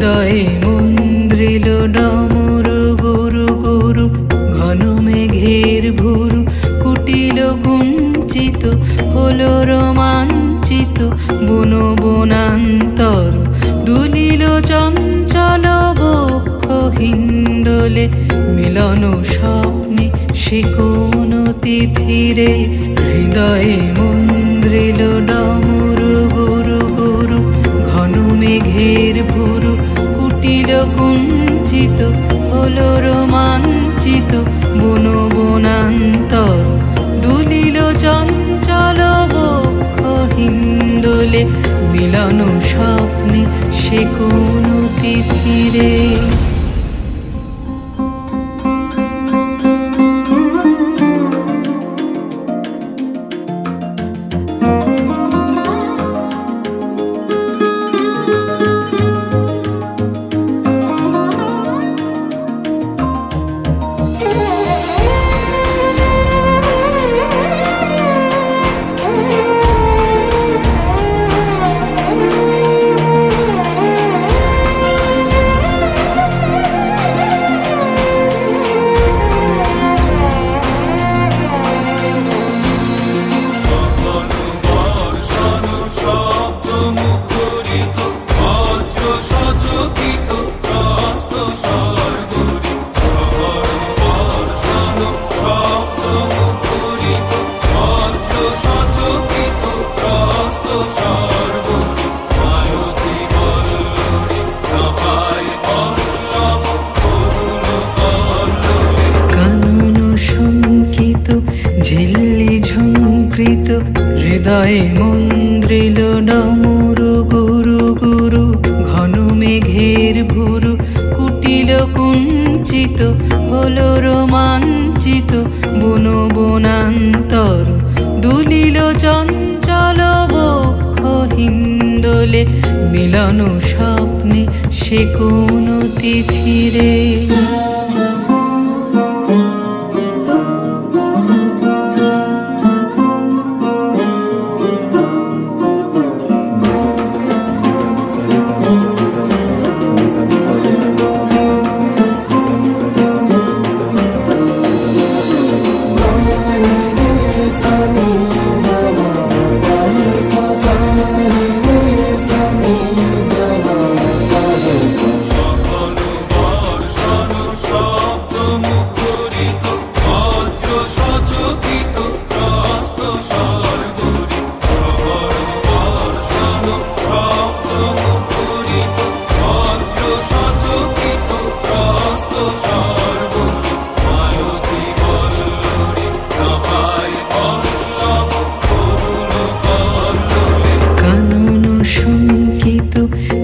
হৃদয়ে মন্দ্রিল ডমরু গুরু গুরু, ঘন মেঘের ভুরু কুটিল কুঞ্চিত, হলো রোমাঞ্চিত বন বনান্তর। দুলিল চঞ্চল বক্ষ হিন্দোলে, মিলন স্বপ্নে সে কোন তিথিরে। হৃদয়ে মন্দ্রিল ডমরু গুরু গুরু, ঘন মেঘের ভুরু কুটিল কুঞ্চিত, হলো রোমাঞ্চিত বন বনান্তর। দুলিল চঞ্চল বক্ষ হিন্দোলে, মিলন স্বপ্নে সে কোন তিথিরে। ঝিল্লি ঝুঙ্কৃত, হৃদয়ে মন্দ্রিল ডমরু গুরু গুরু, ঘন মেঘের ভুরু কুটিল কুঞ্চিত, হলো রোমাঞ্চিত বন বনান্তর। দুলিল চঞ্চল বক্ষ হিন্দোলে, মিলন স্বপ্নে সে কোন তিথিরে।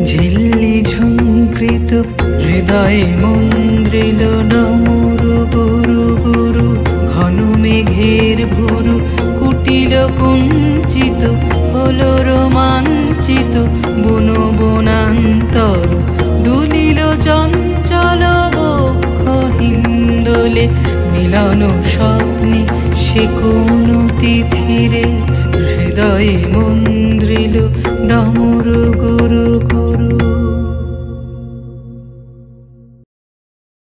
ঝিল্লি ঝুঙ্কৃত, হৃদয়ে মন্দ্রিল ডমরু গুরু গুরু, ঘন মেঘের ভুরু কুটিল কুঞ্চিত, হলো রোমাঞ্চিত বন বনান্তর। দুলিল চঞ্চল বক্ষ হিন্দোলে, মিলন স্বপ্নে সে কোন তিথিরে। হৃদয়ে মন্দ্রিল ডমরু